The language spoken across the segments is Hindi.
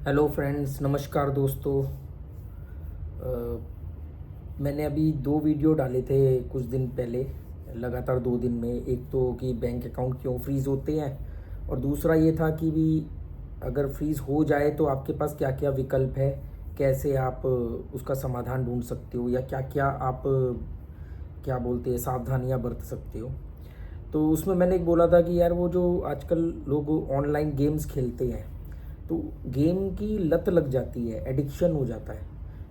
हेलो फ्रेंड्स, नमस्कार दोस्तों। मैंने अभी दो वीडियो डाले थे कुछ दिन पहले, लगातार 2 दिन में। एक तो कि बैंक अकाउंट क्यों फ्रीज़ होते हैं, और दूसरा ये था कि भी अगर फ्रीज़ हो जाए तो आपके पास क्या क्या विकल्प है, कैसे आप उसका समाधान ढूंढ सकते हो, या क्या क्या आप क्या बोलते हैं सावधानियां बरत सकते हो। तो उसमें मैंने एक बोला था कि यार वो जो आजकल लोग ऑनलाइन गेम्स खेलते हैं, तो गेम की लत लग जाती है, एडिक्शन हो जाता है।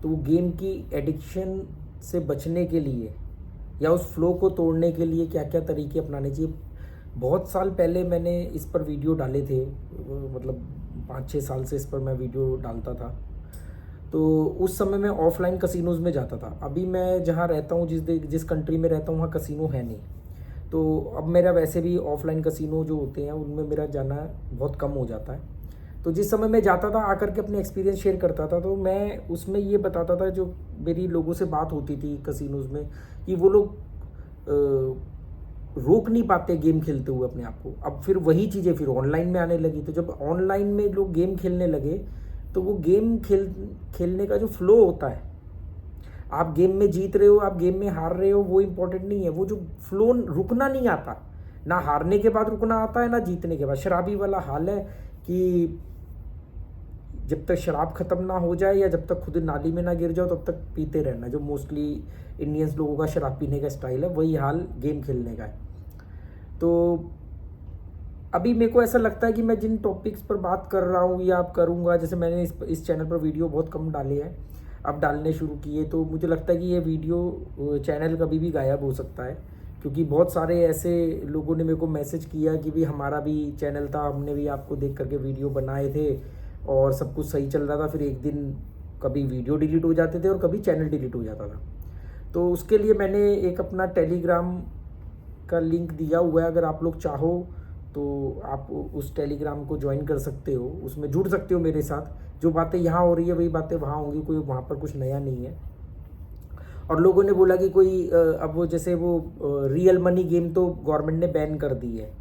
तो वो गेम की एडिक्शन से बचने के लिए या उस फ्लो को तोड़ने के लिए क्या क्या तरीके अपनाने चाहिए। बहुत साल पहले मैंने इस पर वीडियो डाले थे, मतलब 5-6 साल से इस पर मैं वीडियो डालता था। तो उस समय मैं ऑफलाइन कसिनोज में जाता था। अभी मैं जहाँ रहता हूँ, जिस कंट्री में रहता हूँ, वहाँ कसिनो है नहीं। तो अब मेरा वैसे भी ऑफलाइन कसिनो जो होते हैं उनमें मेरा जाना बहुत कम हो जाता है। तो जिस समय मैं जाता था, आकर के अपने एक्सपीरियंस शेयर करता था, तो मैं उसमें ये बताता था, जो मेरी लोगों से बात होती थी कसिनोज में, कि वो लोग रोक नहीं पाते गेम खेलते हुए अपने आप को। अब फिर वही चीज़ें फिर ऑनलाइन में आने लगी। तो जब ऑनलाइन में लोग गेम खेलने लगे, तो वो गेम खेलने का जो फ्लो होता है, आप गेम में जीत रहे हो, आप गेम में हार रहे हो, वो इम्पोर्टेंट नहीं है। वो जो फ्लो, रुकना नहीं आता, ना हारने के बाद रुकना आता है, ना जीतने के बाद। शराबी वाला हाल है कि जब तक शराब खत्म ना हो जाए या जब तक खुद नाली में ना गिर जाओ, तब तक पीते रहना। जो मोस्टली इंडियंस लोगों का शराब पीने का स्टाइल है, वही हाल गेम खेलने का है। तो अभी मेरे को ऐसा लगता है कि मैं जिन टॉपिक्स पर बात कर रहा हूँ या आप करूँगा, जैसे मैंने इस चैनल पर वीडियो बहुत कम डाले हैं, अब डालने शुरू किए, तो मुझे लगता है कि ये वीडियो चैनल कभी भी गायब हो सकता है। क्योंकि बहुत सारे ऐसे लोगों ने मेरे को मैसेज किया कि भी हमारा भी चैनल था, हमने भी आपको देख करके वीडियो बनाए थे और सब कुछ सही चल रहा था, फिर एक दिन कभी वीडियो डिलीट हो जाते थे और कभी चैनल डिलीट हो जाता था। तो उसके लिए मैंने एक अपना टेलीग्राम का लिंक दिया हुआ है। अगर आप लोग चाहो तो आप उस टेलीग्राम को ज्वाइन कर सकते हो, उसमें जुड़ सकते हो मेरे साथ। जो बातें यहाँ हो रही है वही बातें वहाँ होंगी, कोई वहाँ पर कुछ नया नहीं है। और लोगों ने बोला कि कोई अब वो जैसे वो रियल मनी गेम तो गवर्नमेंट ने बैन कर दी है।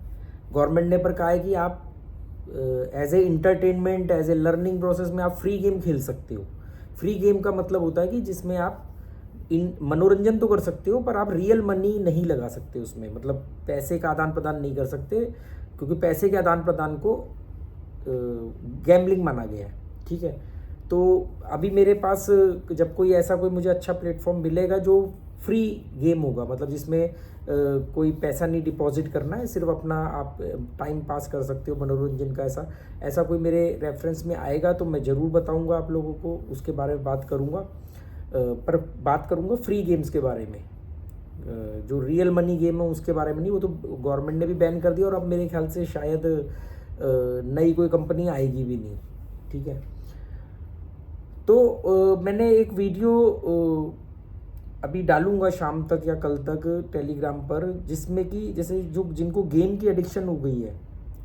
गवर्नमेंट ने पर कहा है कि आप as a entertainment, as a learning process में आप फ्री गेम खेल सकते हो। फ्री गेम का मतलब होता है कि जिसमें आप इन मनोरंजन तो कर सकते हो, पर आप रियल मनी नहीं लगा सकते उसमें, मतलब पैसे का आदान प्रदान नहीं कर सकते, क्योंकि पैसे के आदान प्रदान को गैम्बलिंग माना गया है। ठीक है। तो अभी मेरे पास जब कोई ऐसा कोई मुझे अच्छा प्लेटफॉर्म मिलेगा जो फ्री गेम होगा, मतलब जिसमें कोई पैसा नहीं डिपॉजिट करना है, सिर्फ अपना आप टाइम पास कर सकते हो मनोरंजन का, ऐसा ऐसा कोई मेरे रेफरेंस में आएगा तो मैं ज़रूर बताऊंगा आप लोगों को, उसके बारे में बात करूंगा। पर बात करूंगा फ्री गेम्स के बारे में। जो रियल मनी गेम है उसके बारे में नहीं, वो तो गवर्नमेंट ने भी बैन कर दिया, और अब मेरे ख्याल से शायद नई कोई कंपनी आएगी भी नहीं। ठीक है। तो मैंने एक वीडियो अभी डालूंगा शाम तक या कल तक टेलीग्राम पर, जिसमें कि जैसे जो जिनको गेम की एडिक्शन हो गई है,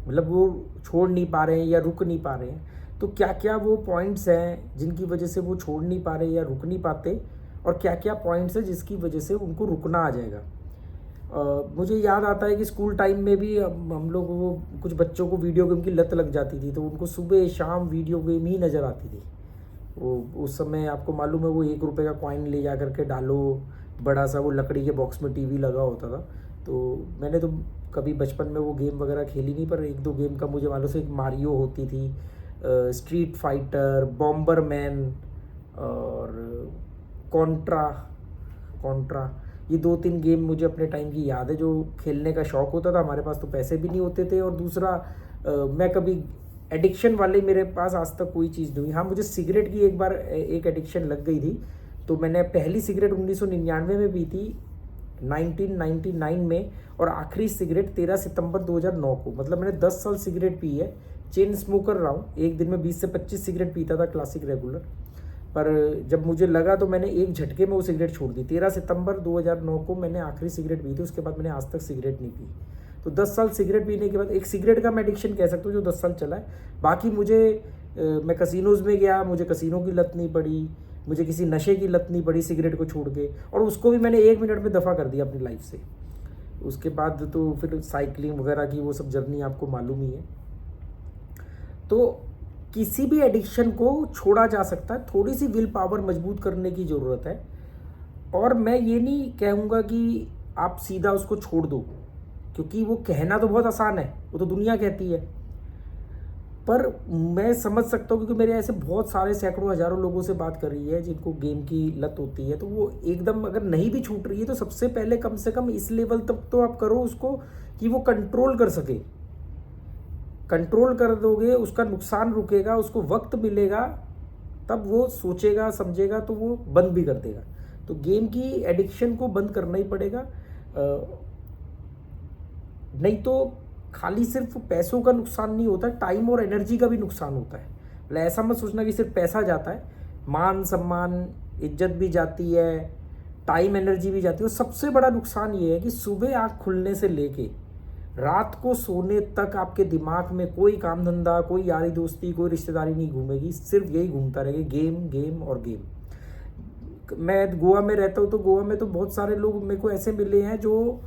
मतलब वो छोड़ नहीं पा रहे हैं या रुक नहीं पा रहे हैं, तो क्या क्या वो पॉइंट्स हैं जिनकी वजह से वो छोड़ नहीं पा रहे या रुक नहीं पाते, और क्या क्या पॉइंट्स हैं जिसकी वजह से उनको रुकना आ जाएगा। मुझे याद आता है कि स्कूल टाइम में भी हम लोग वो कुछ बच्चों को वीडियो गेम की लत लग जाती थी, तो उनको सुबह शाम वीडियो गेम ही नज़र आती थी। वो उस समय आपको मालूम है, वो 1 रुपये का कॉइन ले जा करके डालो, बड़ा सा वो लकड़ी के बॉक्स में टीवी लगा होता था। तो मैंने तो कभी बचपन में वो गेम वगैरह खेली नहीं, पर एक दो गेम का मुझे मालूम से, एक मारियो होती थी, स्ट्रीट फाइटर, बॉम्बरमैन, और कॉन्ट्रा कॉन्ट्रा ये 2-3 गेम मुझे अपने टाइम की याद है, जो खेलने का शौक़ होता था। हमारे पास तो पैसे भी नहीं होते थे, और दूसरा मैं कभी एडिक्शन वाले मेरे पास आज तक कोई चीज़ नहीं हुई। हाँ, मुझे सिगरेट की एक बार एक एडिक्शन लग गई थी। तो मैंने पहली सिगरेट 1999 में पी थी, 1999 में, और आखिरी सिगरेट 13 सितंबर 2009 को। मतलब मैंने 10 साल सिगरेट पी है। चेन स्मोकर रहा हूँ, एक दिन में 20 से 25 सिगरेट पीता था, क्लासिक रेगुलर। पर जब मुझे लगा तो मैंने एक झटके में वो सिगरेट छोड़ दी। 13 सितंबर 2009 को मैंने आखिरी सिगरेट पी थी, उसके बाद मैंने आज तक सिगरेट नहीं पी। तो 10 साल सिगरेट पीने के बाद एक सिगरेट का मैं एडिक्शन कह सकता हूँ जो 10 साल चला है। बाकी मुझे मैं कसिनोज़ में गया, मुझे कसिनो की लत नहीं पड़ी, मुझे किसी नशे की लत नहीं पड़ी सिगरेट को छोड़ के, और उसको भी मैंने 1 मिनट में दफ़ा कर दिया अपनी लाइफ से। उसके बाद तो फिर साइकिलिंग वगैरह की वो सब जर्नी आपको मालूम ही है। तो किसी भी एडिक्शन को छोड़ा जा सकता है, थोड़ी सी विल पावर मजबूत करने की ज़रूरत है। और मैं ये नहीं कहूँगा कि आप सीधा उसको छोड़ दो, क्योंकि वो कहना तो बहुत आसान है, वो तो दुनिया कहती है। पर मैं समझ सकता हूँ, क्योंकि मेरे ऐसे बहुत सारे सैकड़ों हज़ारों लोगों से बात कर रही है जिनको गेम की लत होती है। तो वो एकदम अगर नहीं भी छूट रही है, तो सबसे पहले कम से कम इस लेवल तक तो आप करो उसको कि वो कंट्रोल कर सके। कंट्रोल कर दोगे, उसका नुकसान रुकेगा, उसको वक्त मिलेगा, तब वो सोचेगा समझेगा, तो वो बंद भी कर देगा। तो गेम की एडिक्शन को बंद करना ही पड़ेगा। नहीं तो खाली सिर्फ पैसों का नुकसान नहीं होता, टाइम और एनर्जी का भी नुकसान होता है। मतलब ऐसा मत सोचना कि सिर्फ पैसा जाता है, मान सम्मान इज्जत भी जाती है, टाइम एनर्जी भी जाती है। और सबसे बड़ा नुकसान ये है कि सुबह आँख खुलने से लेके रात को सोने तक आपके दिमाग में कोई काम धंधा, कोई यारी दोस्ती, कोई रिश्तेदारी नहीं घूमेगी, सिर्फ यही घूमता रहेगा, गेम गेम और गेम। मैं गोवा में रहता हूँ, तो गोवा में तो बहुत सारे लोग मेरे को ऐसे मिले हैं जो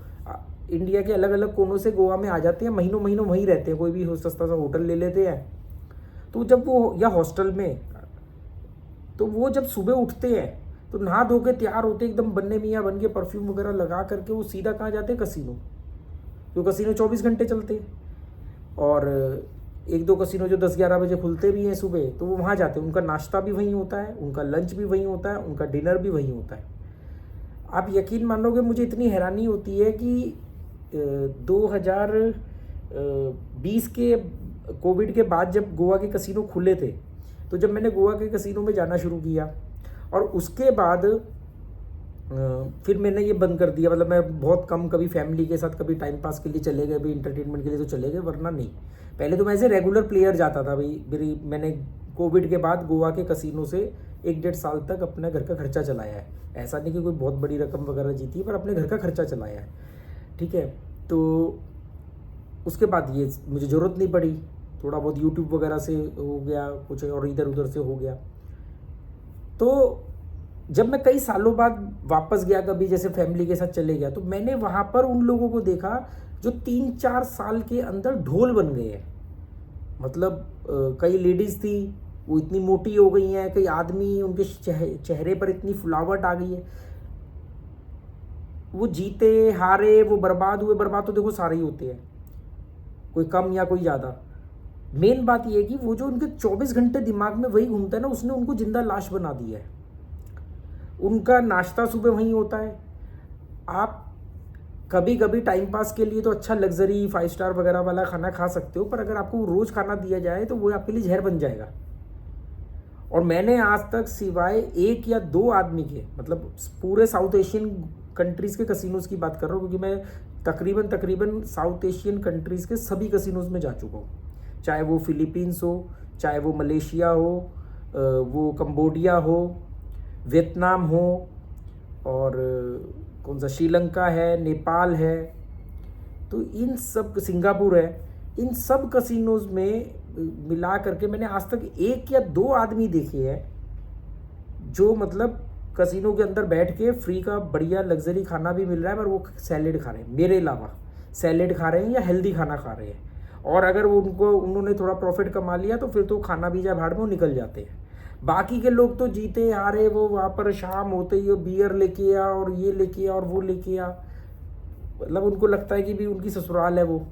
इंडिया के अलग अलग कोनों से गोवा में आ जाते हैं, महीनों महीनों वहीं रहते हैं, कोई भी सस्ता सा होटल ले लेते हैं। तो जब वो, या हॉस्टल में, तो वो जब सुबह उठते हैं तो नहा धो के तैयार होते एकदम बन्ने मियाँ बन के, परफ्यूम वगैरह लगा करके वो सीधा कहाँ जाते हैं, कसिनो। जो कसिनो 24 घंटे चलते हैं। और एक दो कसिनो जो 10-11 बजे खुलते भी हैं सुबह, तो वो वहाँ जाते हैं। उनका नाश्ता भी वहीं होता है, उनका लंच भी वहीं होता है, उनका डिनर भी वहीं होता है। आप यकीन मानोगे, मुझे इतनी हैरानी होती है कि 2020 के कोविड के बाद जब गोवा के कसिनो खुले थे, तो जब मैंने गोवा के कसिनो में जाना शुरू किया, और उसके बाद फिर मैंने ये बंद कर दिया। मतलब मैं बहुत कम, कभी फैमिली के साथ, कभी टाइम पास के लिए चले गए, भी इंटरटेनमेंट के लिए तो चले गए, वरना नहीं। पहले तो मैं ऐसे रेगुलर प्लेयर जाता था भाई। मैंने कोविड के बाद गोवा के कसिनो से 1-1.5 साल तक अपने घर का खर्चा चलाया है। ऐसा नहीं कि कोई बहुत बड़ी रकम वगैरह जीती है, पर अपने घर का खर्चा चलाया है, ठीक है। तो उसके बाद ये मुझे ज़रूरत नहीं पड़ी, थोड़ा बहुत यूट्यूब वगैरह से हो गया कुछ, और इधर उधर से हो गया। तो जब मैं कई सालों बाद वापस गया, कभी जैसे फैमिली के साथ चले गया, तो मैंने वहाँ पर उन लोगों को देखा जो 3-4 साल के अंदर ढोल बन गए हैं। मतलब कई लेडीज़ थी, वो इतनी मोटी हो गई हैं, कई आदमी, उनके चेहरे पर इतनी फुलावट आ गई है। वो जीते हारे, वो बर्बाद हुए, बर्बाद तो देखो सारे ही होते हैं, कोई कम या कोई ज़्यादा। मेन बात ये है कि वो जो उनके 24 घंटे दिमाग में वही घूमता है ना, उसने उनको जिंदा लाश बना दिया है। उनका नाश्ता सुबह वहीं होता है। आप कभी कभी टाइम पास के लिए तो अच्छा लग्जरी 5 स्टार वगैरह वाला खाना खा सकते हो, पर अगर आपको रोज़ खाना दिया जाए तो वो आपके लिए जहर बन जाएगा। और मैंने आज तक सिवाय 1 या 2 आदमी के, मतलब पूरे साउथ एशियन कंट्रीज़ के कसिनोज की बात कर रहा हूँ, क्योंकि मैं तकरीबन साउथ एशियन कंट्रीज़ के सभी कसिनोज में जा चुका हूँ। चाहे वो फिलीपींस हो, चाहे वो मलेशिया हो, वो कंबोडिया हो, वियतनाम हो, और कौन सा, श्रीलंका है, नेपाल है, तो इन सब, सिंगापुर है, इन सब कसिनोज में मिला करके मैंने आज तक 1 या 2 आदमी देखे हैं जो मतलब कसिनो के अंदर बैठ के फ्री का बढ़िया लग्जरी खाना भी मिल रहा है, पर वो सैलेड खा रहे हैं। मेरे अलावा सैलेड खा रहे हैं या हेल्दी खाना खा रहे हैं। और अगर उन्होंने थोड़ा प्रॉफिट कमा लिया तो फिर तो खाना भी जाए भाड़ में, वो निकल जाते हैं। बाकी के लोग तो जीते हारे, वो वहाँ पर शाम होते ही बियर लेके आ, और ये लेके आ, और वो लेके आ। मतलब उनको लगता है कि भी उनकी ससुराल है वो,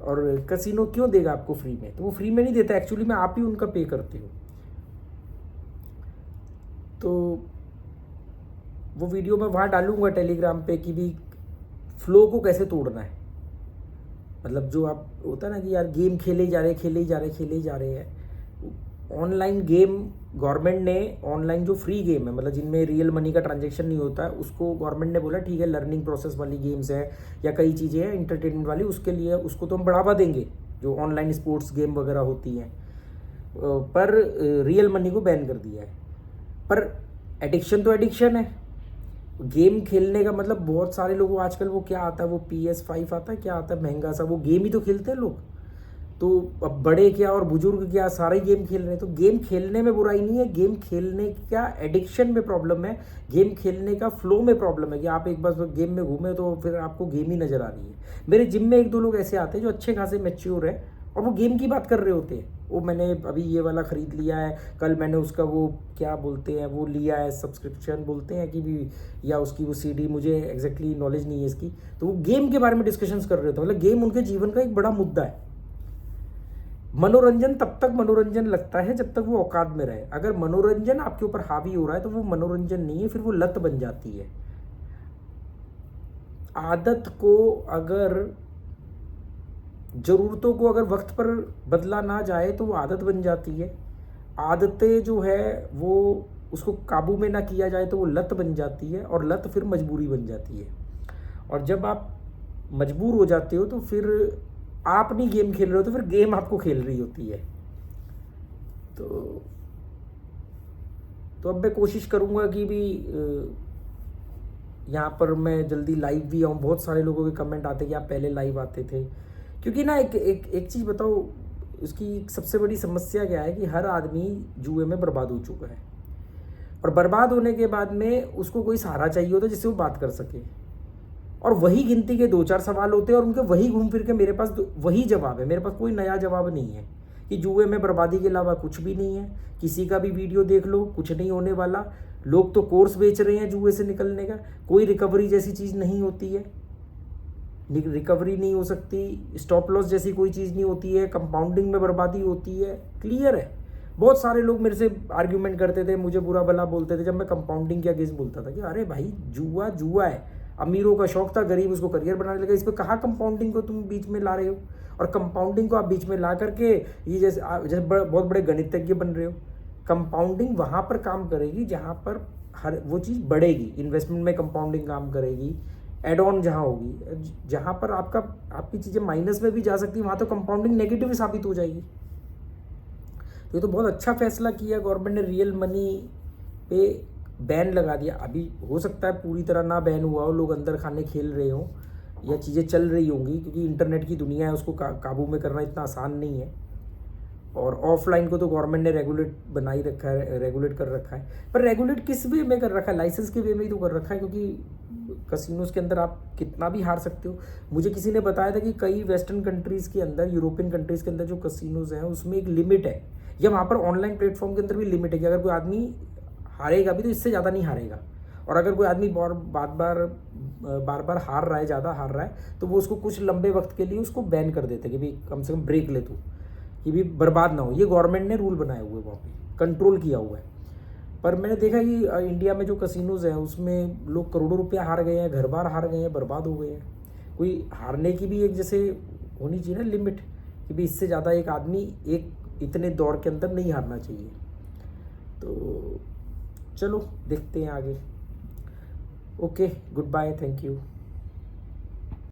और कसिनो क्यों देगा आपको फ्री में? तो वो फ्री में नहीं देता, एक्चुअली में आप ही उनका पे करते हो। तो वो वीडियो मैं वहाँ डालूंगा टेलीग्राम पे कि भी फ्लो को कैसे तोड़ना है। मतलब जो आप होता है ना कि यार गेम खेले जा रहे हैं। ऑनलाइन गेम गवर्नमेंट ने, ऑनलाइन जो फ्री गेम है, मतलब जिनमें रियल मनी का ट्रांजैक्शन नहीं होता है, उसको गवर्नमेंट ने बोला ठीक है, लर्निंग प्रोसेस वाली गेम्स है या कई चीज़ें हैं इंटरटेनमेंट वाली, उसके लिए उसको तो हम बढ़ावा देंगे, जो ऑनलाइन स्पोर्ट्स गेम वगैरह होती हैं, पर रियल मनी को बैन कर दिया है। पर एडिक्शन तो एडिक्शन है। गेम खेलने का मतलब, बहुत सारे लोगों आजकल वो क्या आता है, वो PS5 आता है, क्या आता है महंगा सा, वो गेम ही तो खेलते हैं लोग। तो अब बड़े क्या और बुजुर्ग क्या, सारे गेम खेल रहे हैं। तो गेम खेलने में बुराई नहीं है, गेम खेलने का एडिक्शन में प्रॉब्लम है, गेम खेलने का फ्लो में प्रॉब्लम है कि आप एक बार गेम में घूमे तो फिर आपको गेम ही नज़र आ रही है। मेरे जिम में 1-2 लोग ऐसे आते हैं जो अच्छे खासे मैच्योर है और वो गेम की बात कर रहे होते हैं, वो मैंने अभी ये वाला ख़रीद लिया है, कल मैंने उसका वो क्या बोलते हैं वो लिया है, सब्सक्रिप्शन बोलते हैं कि भी, या उसकी वो सीडी, मुझे एग्जैक्टली नॉलेज नहीं है इसकी। तो वो गेम के बारे में डिस्कशंस कर रहे थे, मतलब गेम उनके जीवन का एक बड़ा मुद्दा है। मनोरंजन तब तक मनोरंजन लगता है जब तक वो औकात में रहे। अगर मनोरंजन आपके ऊपर हावी हो रहा है तो वो मनोरंजन नहीं है, फिर वो लत बन जाती है। आदत को अगर, ज़रूरतों को अगर वक्त पर बदला ना जाए तो वो आदत बन जाती है। आदतें जो है वो, उसको काबू में ना किया जाए तो वो लत बन जाती है, और लत फिर मजबूरी बन जाती है। और जब आप मजबूर हो जाते हो तो फिर आप नहीं गेम खेल रहे हो, तो फिर गेम आपको खेल रही होती है। तो अब मैं कोशिश करूँगा कि भी यहाँ पर मैं जल्दी लाइव भी आऊँ। बहुत सारे लोगों के कमेंट आते कि आप पहले लाइव आते थे, क्योंकि ना एक चीज़ बताओ, उसकी सबसे बड़ी समस्या क्या है कि हर आदमी जुए में बर्बाद हो चुका है, और बर्बाद होने के बाद में उसको कोई सहारा चाहिए होता है जिससे वो बात कर सके, और वही गिनती के 2-4 सवाल होते हैं और उनके वही घूम फिर के मेरे पास वही जवाब है। मेरे पास कोई नया जवाब नहीं है कि जुए में बर्बादी के अलावा कुछ भी नहीं है। किसी का भी वीडियो देख लो, कुछ नहीं होने वाला। लोग तो कोर्स बेच रहे हैं जुए से निकलने का, कोई रिकवरी जैसी चीज़ नहीं होती है, रिकवरी नहीं हो सकती, स्टॉप लॉस जैसी कोई चीज़ नहीं होती है, कंपाउंडिंग में बर्बादी होती है, क्लियर है। बहुत सारे लोग मेरे से आर्ग्यूमेंट करते थे, मुझे बुरा भला बोलते थे जब मैं कंपाउंडिंग के अगेंस्ट बोलता था कि अरे भाई जुआ जुआ है, अमीरों का शौक था, गरीब उसको करियर बनाने लगा, इस पर कहाँ कंपाउंडिंग को तुम बीच में ला रहे हो। और कंपाउंडिंग को आप बीच में ला करके ये जैसे बहुत बड़े गणितज्ञ बन रहे हो। कंपाउंडिंग वहाँ पर काम करेगी जहाँ पर हर वो चीज़ बढ़ेगी, इन्वेस्टमेंट में कंपाउंडिंग काम करेगी, एड ऑन जहाँ होगी, जहाँ पर आपकी चीज़ें माइनस में भी जा सकती है वहाँ तो कंपाउंडिंग नेगेटिव साबित हो जाएगी। तो ये तो बहुत अच्छा फैसला किया गवर्नमेंट ने, रियल मनी पे बैन लगा दिया। अभी हो सकता है पूरी तरह ना बैन हुआ हो, लोग अंदर खाने खेल रहे हों या चीज़ें चल रही होंगी, क्योंकि इंटरनेट की दुनिया है, उसको काबू में करना इतना आसान नहीं है। और ऑफलाइन को तो गवर्नमेंट ने रेगुलेट कर रखा है, पर रेगुलेट किस वे में कर रखा है, लाइसेंस के वे में ही तो कर रखा है, क्योंकि कसिनोज के अंदर आप कितना भी हार सकते हो। मुझे किसी ने बताया था कि कई वेस्टर्न कंट्रीज़ के अंदर, यूरोपियन कंट्रीज़ के अंदर जो कसिनोज हैं उसमें एक लिमिट है, या वहाँ पर ऑनलाइन प्लेटफॉर्म के अंदर भी लिमिट है कि अगर कोई आदमी हारेगा भी तो इससे ज़्यादा नहीं हारेगा, और अगर कोई आदमी बार बार हार रहा है, ज़्यादा हार रहा है, तो वो उसको कुछ लंबे वक्त के लिए उसको बैन कर देते हैं कि भाई कम से कम ब्रेक ले तू, कि भी बर्बाद ना हो। ये गवर्नमेंट ने रूल बनाए हुए, वहाँ पे कंट्रोल किया हुआ है। पर मैंने देखा कि इंडिया में जो कसिनोज हैं उसमें लोग करोड़ों रुपया हार गए हैं, घर बार हार गए हैं, बर्बाद हो गए हैं। कोई हारने की भी एक जैसे होनी चाहिए ना लिमिट, कि भाई इससे ज़्यादा एक आदमी एक इतने दौर के अंदर नहीं हारना चाहिए। तो चलो देखते हैं आगे। Okay, goodbye, thank you.